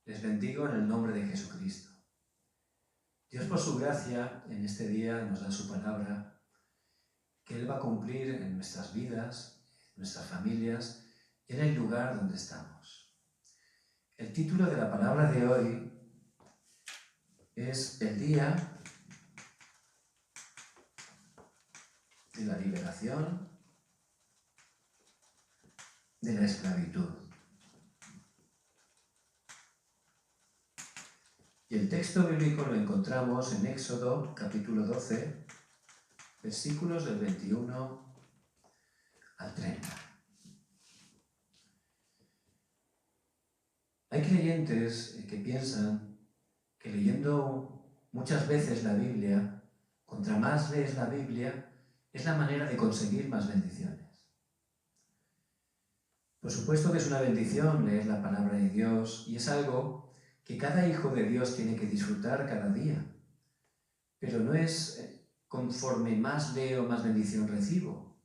Les bendigo en el nombre de Jesucristo. Dios, por su gracia, en este día nos da su palabra, que Él va a cumplir en nuestras vidas, en nuestras familias y en el lugar donde estamos. El título de la palabra de hoy es el día de la liberación de la esclavitud. Y el texto bíblico lo encontramos en Éxodo, capítulo 12, versículos del 21 al 30. Hay creyentes que piensan que leyendo muchas veces la Biblia, contra más lees la Biblia, es la manera de conseguir más bendiciones. Por supuesto que es una bendición leer la palabra de Dios y es algo que cada hijo de Dios tiene que disfrutar cada día. Pero no es conforme más leo, más bendición recibo.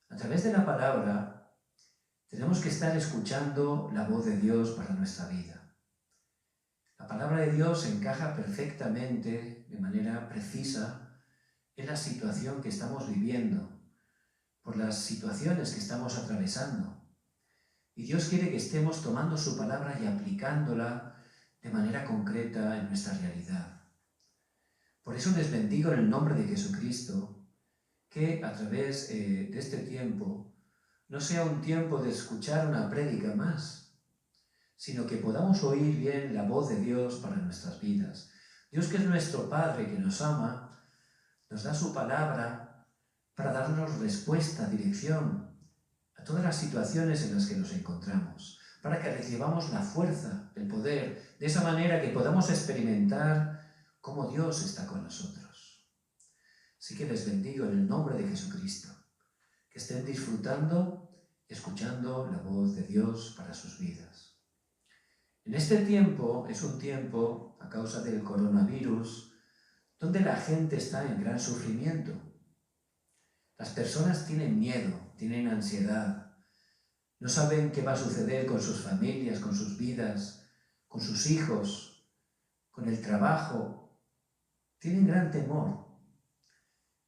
A través de la palabra tenemos que estar escuchando la voz de Dios para nuestra vida. La palabra de Dios encaja perfectamente, de manera precisa, en la situación que estamos viviendo, por las situaciones que estamos atravesando. Y Dios quiere que estemos tomando su palabra y aplicándola de manera concreta en nuestra realidad. Por eso les bendigo en el nombre de Jesucristo, que a través de este tiempo no sea un tiempo de escuchar una prédica más, sino que podamos oír bien la voz de Dios para nuestras vidas. Dios, que es nuestro Padre, que nos ama, nos da su palabra para darnos respuesta, dirección a todas las situaciones en las que nos encontramos, para que recibamos la fuerza, el poder, de esa manera que podamos experimentar cómo Dios está con nosotros. Así que les bendigo en el nombre de Jesucristo, que estén disfrutando, escuchando la voz de Dios para sus vidas. En este tiempo, es un tiempo, a causa del coronavirus, donde la gente está en gran sufrimiento. Las personas tienen miedo, tienen ansiedad, no saben qué va a suceder con sus familias, con sus vidas, con sus hijos, con el trabajo. Tienen gran temor.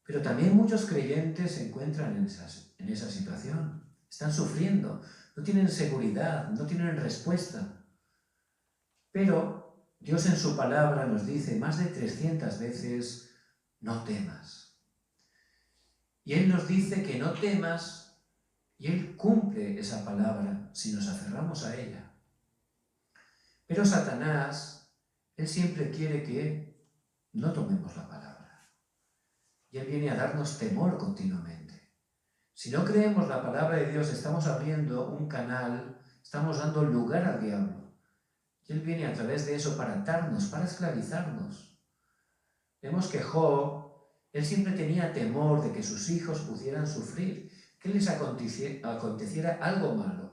Pero también muchos creyentes se encuentran en esa situación. Están sufriendo, no tienen seguridad, no tienen respuesta. Pero Dios en su palabra nos dice más de 300 veces, no temas. Y Él nos dice que no temas y Él cumple esa palabra si nos aferramos a ella. Pero Satanás, él siempre quiere que no tomemos la palabra. Y él viene a darnos temor continuamente. Si no creemos la palabra de Dios, estamos abriendo un canal, estamos dando lugar al diablo. Y él viene a través de eso para atarnos, para esclavizarnos. Vemos que Job, él siempre tenía temor de que sus hijos pudieran sufrir, que les aconteciera algo malo.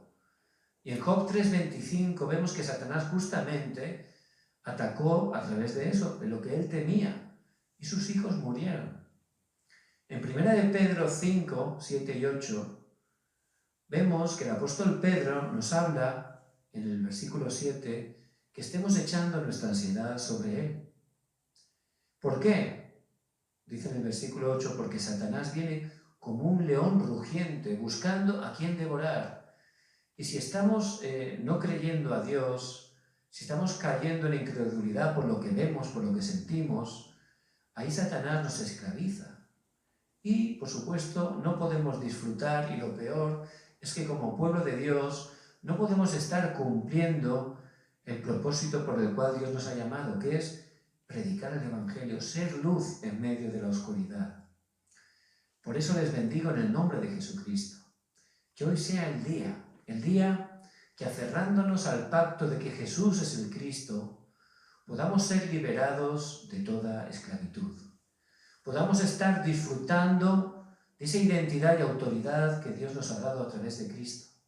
Y en Job 3:25 vemos que Satanás justamente atacó a través de eso, de lo que él temía, y sus hijos murieron. En 1 de Pedro 5, 7 y 8, vemos que el apóstol Pedro nos habla, en el versículo 7, que estemos echando nuestra ansiedad sobre él. ¿Por qué? Dice en el versículo 8, porque Satanás viene como un león rugiente, buscando a quien devorar. Y si estamos no creyendo a Dios, si estamos cayendo en incredulidad por lo que vemos, por lo que sentimos, ahí Satanás nos esclaviza. Y, por supuesto, no podemos disfrutar, y lo peor es que como pueblo de Dios no podemos estar cumpliendo el propósito por el cual Dios nos ha llamado, que es predicar el Evangelio, ser luz en medio de la oscuridad. Por eso les bendigo en el nombre de Jesucristo. Que hoy sea el día que aferrándonos al pacto de que Jesús es el Cristo, podamos ser liberados de toda esclavitud. Podamos estar disfrutando de esa identidad y autoridad que Dios nos ha dado a través de Cristo.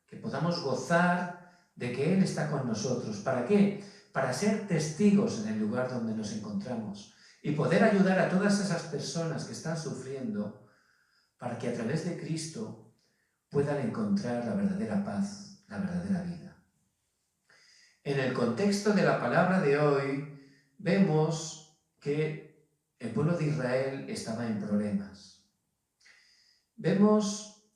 Que podamos gozar de que Él está con nosotros. ¿Para qué? Para ser testigos en el lugar donde nos encontramos y poder ayudar a todas esas personas que están sufriendo para que a través de Cristo puedan encontrar la verdadera paz, la verdadera vida. En el contexto de la palabra de hoy, vemos que el pueblo de Israel estaba en problemas. Vemos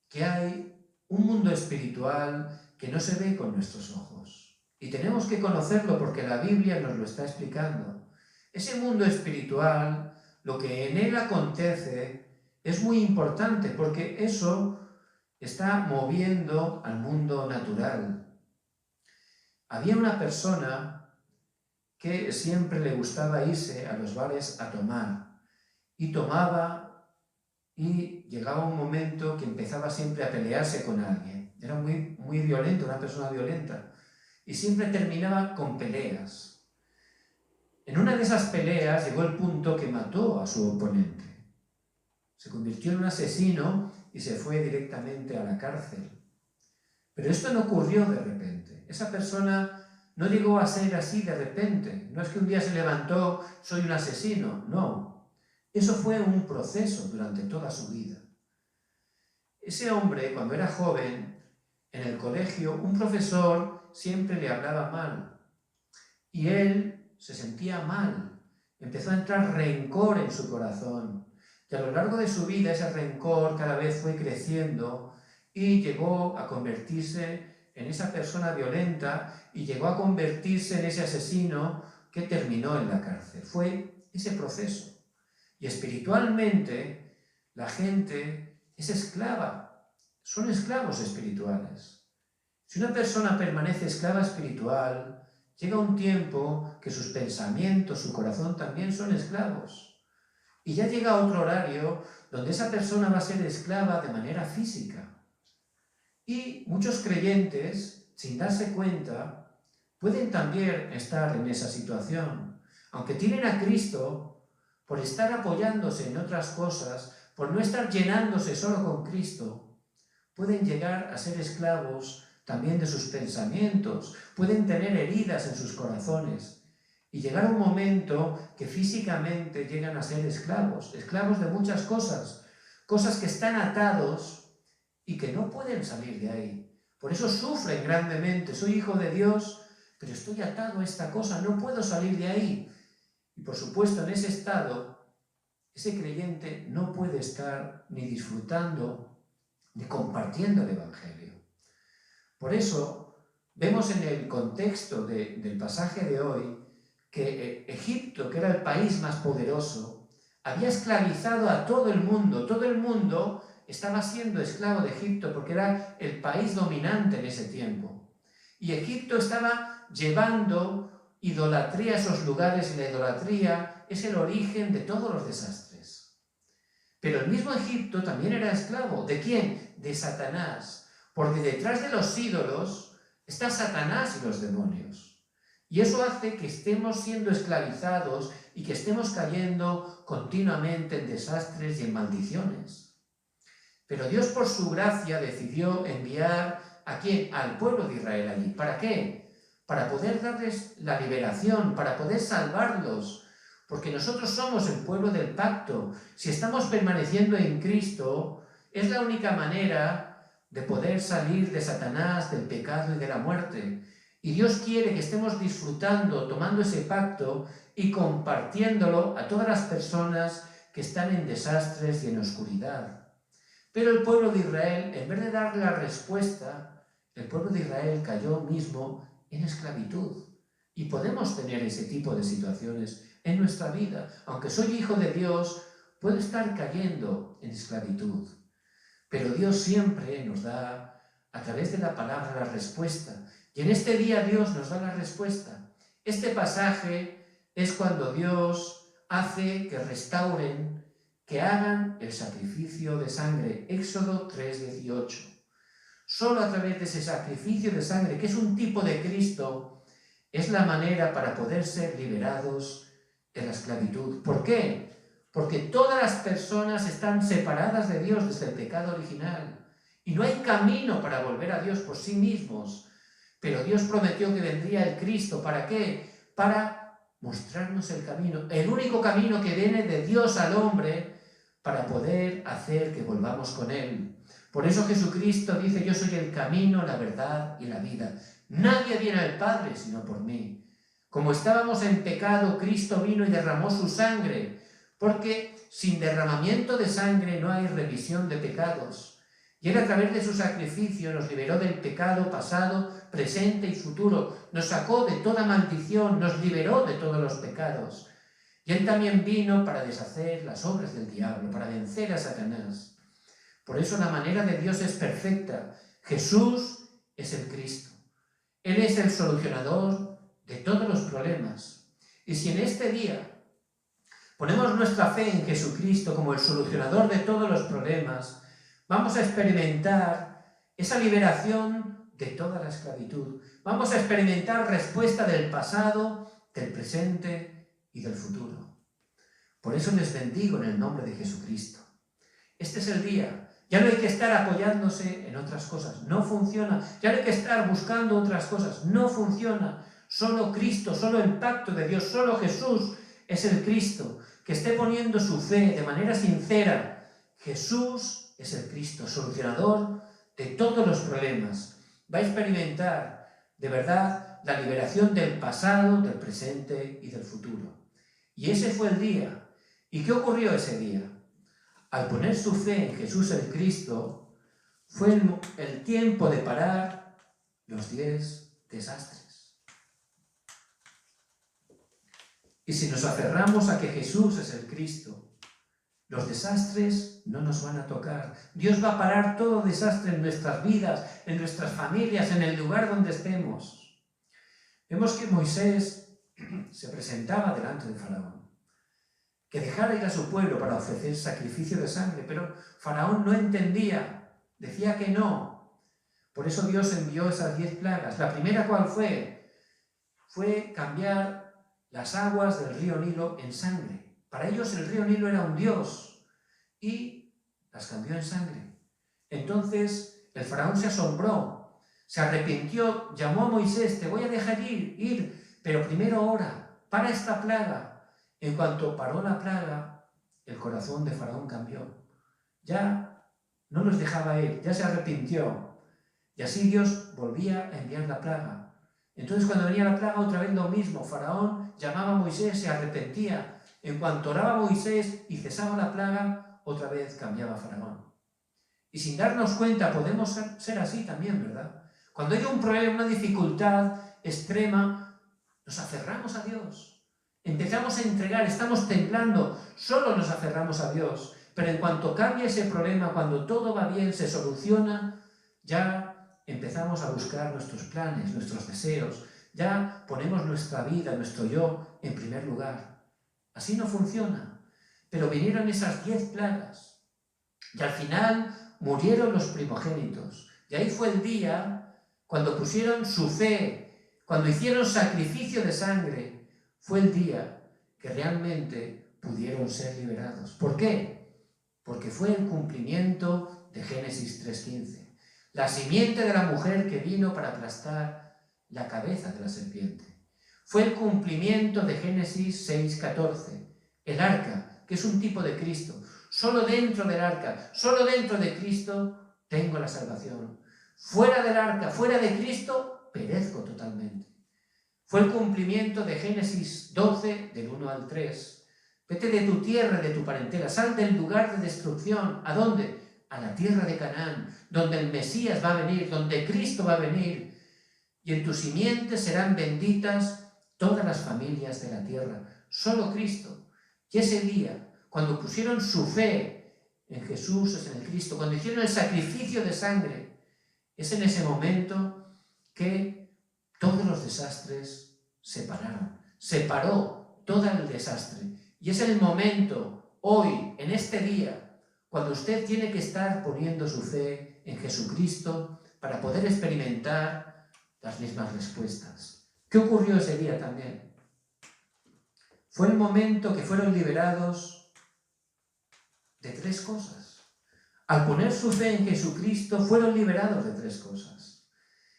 que hay un mundo espiritual que no se ve con nuestros ojos. Y tenemos que conocerlo porque la Biblia nos lo está explicando. Ese mundo espiritual, lo que en él acontece, es muy importante porque eso está moviendo al mundo natural. Había una persona que siempre le gustaba irse a los bares a tomar. Y tomaba y llegaba un momento que empezaba siempre a pelearse con alguien. Era muy violento, una persona violenta. Y siempre terminaba con peleas. En una de esas peleas llegó el punto que mató a su oponente. Se convirtió en un asesino y se fue directamente a la cárcel. Pero esto no ocurrió de repente. Esa persona no llegó a ser así de repente. No es que un día se levantó, soy un asesino. No. Eso fue un proceso durante toda su vida. Ese hombre, cuando era joven, en el colegio, un profesor siempre le hablaba mal. Y él se sentía mal. Empezó a entrar rencor en su corazón. Y a lo largo de su vida ese rencor cada vez fue creciendo y llegó a convertirse en esa persona violenta y llegó a convertirse en ese asesino que terminó en la cárcel. Fue ese proceso. Y espiritualmente la gente es esclava, son esclavos espirituales. Si una persona permanece esclava espiritual, llega un tiempo que sus pensamientos, su corazón también son esclavos. Y ya llega otro horario donde esa persona va a ser esclava de manera física. Y muchos creyentes, sin darse cuenta, pueden también estar en esa situación. Aunque tienen a Cristo, por estar apoyándose en otras cosas, por no estar llenándose solo con Cristo, pueden llegar a ser esclavos también de sus pensamientos, pueden tener heridas en sus corazones y llegar a un momento que físicamente llegan a ser esclavos de muchas cosas, cosas que están atados y que no pueden salir de ahí. Por eso sufren grandemente. Soy hijo de Dios, pero estoy atado a esta cosa, no puedo salir de ahí. Y por supuesto, en ese estado, ese creyente no puede estar ni disfrutando ni compartiendo el Evangelio. Por eso, vemos en el contexto del pasaje de hoy que Egipto, que era el país más poderoso, había esclavizado a todo el mundo. Todo el mundo estaba siendo esclavo de Egipto porque era el país dominante en ese tiempo. Y Egipto estaba llevando idolatría a esos lugares y la idolatría es el origen de todos los desastres. Pero el mismo Egipto también era esclavo. ¿De quién? De Satanás. Porque detrás de los ídolos está Satanás y los demonios. Y eso hace que estemos siendo esclavizados y que estemos cayendo continuamente en desastres y en maldiciones. Pero Dios, por su gracia, decidió enviar ¿a quién? Al pueblo de Israel allí. ¿Para qué? Para poder darles la liberación, para poder salvarlos. Porque nosotros somos el pueblo del pacto. Si estamos permaneciendo en Cristo, es la única manera de poder salir de Satanás, del pecado y de la muerte. Y Dios quiere que estemos disfrutando, tomando ese pacto y compartiéndolo a todas las personas que están en desastres y en oscuridad. Pero el pueblo de Israel, en vez de darle la respuesta, el pueblo de Israel cayó mismo en esclavitud. Y podemos tener ese tipo de situaciones en nuestra vida. Aunque soy hijo de Dios, puedo estar cayendo en esclavitud. Pero Dios siempre nos da, a través de la palabra, la respuesta. Y en este día Dios nos da la respuesta. Este pasaje es cuando Dios hace que restauren, que hagan el sacrificio de sangre. Éxodo 3:18. Solo a través de ese sacrificio de sangre, que es un tipo de Cristo, es la manera para poder ser liberados de la esclavitud. ¿Por qué? Porque todas las personas están separadas de Dios desde el pecado original. Y no hay camino para volver a Dios por sí mismos. Pero Dios prometió que vendría el Cristo. ¿Para qué? Para mostrarnos el camino. El único camino que viene de Dios al hombre para poder hacer que volvamos con Él. Por eso Jesucristo dice, yo soy el camino, la verdad y la vida. Nadie viene al Padre sino por mí. Como estábamos en pecado, Cristo vino y derramó su sangre, porque sin derramamiento de sangre no hay remisión de pecados. Y Él a través de su sacrificio nos liberó del pecado pasado, presente y futuro. Nos sacó de toda maldición, nos liberó de todos los pecados. Y Él también vino para deshacer las obras del diablo, para vencer a Satanás. Por eso la manera de Dios es perfecta. Jesús es el Cristo. Él es el solucionador de todos los problemas. Y si en este día ponemos nuestra fe en Jesucristo como el solucionador de todos los problemas, vamos a experimentar esa liberación de toda la esclavitud. Vamos a experimentar respuesta del pasado, del presente y del futuro. Por eso les bendigo en el nombre de Jesucristo. Este es el día. Ya no hay que estar apoyándose en otras cosas. No funciona. Ya no hay que estar buscando otras cosas. No funciona. Solo Cristo, solo el pacto de Dios, solo Jesús es el Cristo. Que esté poniendo su fe de manera sincera. Jesús es el Cristo, solucionador de todos los problemas. Va a experimentar de verdad la liberación del pasado, del presente y del futuro. Y ese fue el día. ¿Y qué ocurrió ese día? Al poner su fe en Jesús el Cristo, fue el tiempo de parar los 10 desastres. Y si nos aferramos a que Jesús es el Cristo, los desastres no nos van a tocar. Dios va a parar todo desastre en nuestras vidas, en nuestras familias, en el lugar donde estemos. Vemos que Moisés se presentaba delante de Faraón, que dejara ir a su pueblo para ofrecer sacrificio de sangre, pero Faraón no entendía, decía que no. Por eso Dios envió esas 10 plagas. La primera, ¿cuál fue? Fue cambiar las aguas del río Nilo en sangre. Para ellos el río Nilo era un dios y las cambió en sangre. Entonces el faraón se asombró, se arrepintió, llamó a Moisés: te voy a dejar ir, pero primero ora, para esta plaga. En cuanto paró la plaga, el corazón de Faraón cambió. Ya no los dejaba ir, ya se arrepintió. Y así Dios volvía a enviar la plaga. Entonces cuando venía la plaga, otra vez lo mismo. Faraón llamaba a Moisés, se arrepentía. En cuanto oraba Moisés y cesaba la plaga, otra vez cambiaba Faraón. Y sin darnos cuenta podemos ser así también, ¿verdad? Cuando hay un problema, una dificultad extrema, nos aferramos a Dios. Empezamos a entregar, estamos temblando, solo nos aferramos a Dios. Pero en cuanto cambia ese problema, cuando todo va bien, se soluciona, ya empezamos a buscar nuestros planes, nuestros deseos, ya ponemos nuestra vida, nuestro yo en primer lugar. Así no funciona. Pero vinieron esas 10 plagas y al final murieron los primogénitos. Y ahí fue el día cuando pusieron su fe, cuando hicieron sacrificio de sangre. Fue el día que realmente pudieron ser liberados. ¿Por qué? Porque fue el cumplimiento de Génesis 3:15. La simiente de la mujer que vino para aplastar la cabeza de la serpiente. Fue el cumplimiento de Génesis 6:14. El arca, que es un tipo de Cristo. Solo dentro del arca, solo dentro de Cristo tengo la salvación. Fuera del arca, fuera de Cristo, perezco totalmente. Fue el cumplimiento de Génesis 12, del 1 al 3. Vete de tu tierra, de tu parentela, sal del lugar de destrucción. ¿A dónde? A la tierra de Canaán, donde el Mesías va a venir, donde Cristo va a venir. Y en tu simiente serán benditas todas las familias de la tierra. Solo Cristo. Y ese día, cuando pusieron su fe en Jesús, es en el Cristo, cuando hicieron el sacrificio de sangre, es en ese momento que todos los desastres se pararon. Se paró todo el desastre. Y es el momento, hoy, en este día, cuando usted tiene que estar poniendo su fe en Jesucristo para poder experimentar las mismas respuestas. ¿Qué ocurrió ese día también? Fue el momento que fueron liberados de 3 cosas. Al poner su fe en Jesucristo, fueron liberados de 3 cosas.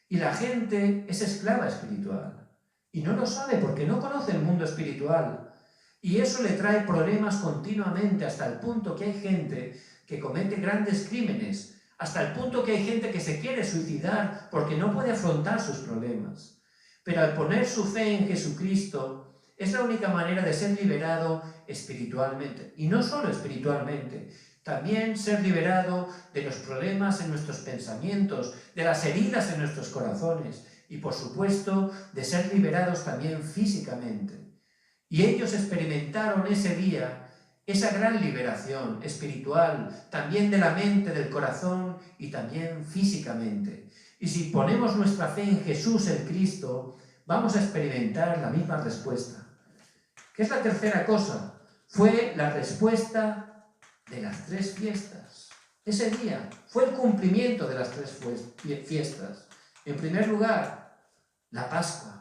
Y la gente es esclava espiritual. Y no lo sabe porque no conoce el mundo espiritual. Y eso le trae problemas continuamente hasta el punto que hay gente que comete grandes crímenes hasta el punto que hay gente que se quiere suicidar porque no puede afrontar sus problemas. Pero al poner su fe en Jesucristo, es la única manera de ser liberado espiritualmente. Y no solo espiritualmente, también ser liberado de los problemas en nuestros pensamientos, de las heridas en nuestros corazones y, por supuesto, de ser liberados también físicamente. Y ellos experimentaron ese día esa gran liberación espiritual, también de la mente, del corazón y también físicamente. Y si ponemos nuestra fe en Jesús, el Cristo, vamos a experimentar la misma respuesta. ¿Qué es la tercera cosa? Fue la respuesta de las 3 fiestas. Ese día fue el cumplimiento de las 3 fiestas. En primer lugar, la Pascua.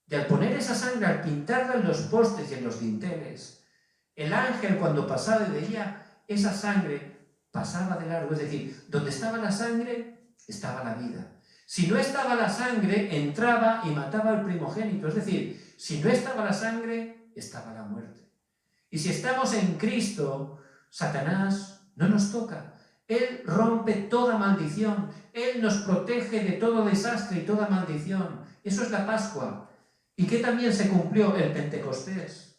Y al poner esa sangre, al pintarla en los postes y en los dinteles, el ángel cuando pasaba y veía esa sangre, pasaba de largo. Es decir, donde estaba la sangre, estaba la vida. Si no estaba la sangre, entraba y mataba al primogénito. Es decir, si no estaba la sangre, estaba la muerte. Y si estamos en Cristo, Satanás no nos toca. Él rompe toda maldición. Él nos protege de todo desastre y toda maldición. Eso es la Pascua. ¿Y qué también se cumplió? El Pentecostés.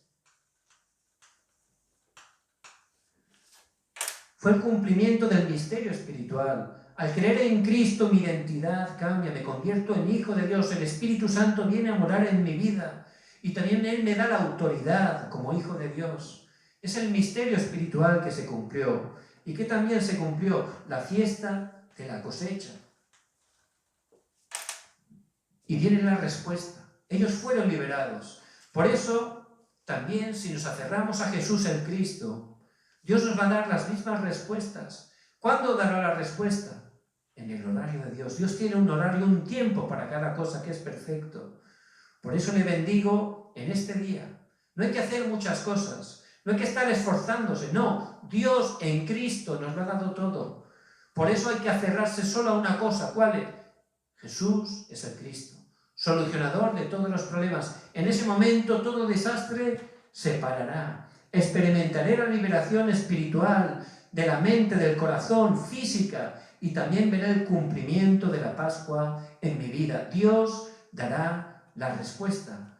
Fue el cumplimiento del misterio espiritual. Al creer en Cristo mi identidad cambia, me convierto en hijo de Dios. El Espíritu Santo viene a morar en mi vida y también Él me da la autoridad como hijo de Dios. Es el misterio espiritual que se cumplió. ¿Y qué también se cumplió? La fiesta de la cosecha. Y viene la respuesta. Ellos fueron liberados. Por eso, también si nos aferramos a Jesús el Cristo, Dios nos va a dar las mismas respuestas. ¿Cuándo dará la respuesta? En el horario de Dios. Dios tiene un horario, un tiempo para cada cosa que es perfecto. Por eso le bendigo en este día. No hay que hacer muchas cosas. No hay que estar esforzándose. No, Dios en Cristo nos lo ha dado todo. Por eso hay que aferrarse solo a una cosa. ¿Cuál es? Jesús es el Cristo. Solucionador de todos los problemas. En ese momento todo desastre se parará. Experimentaré la liberación espiritual de la mente, del corazón, física, y también veré el cumplimiento de la Pascua en mi vida. Dios dará la respuesta.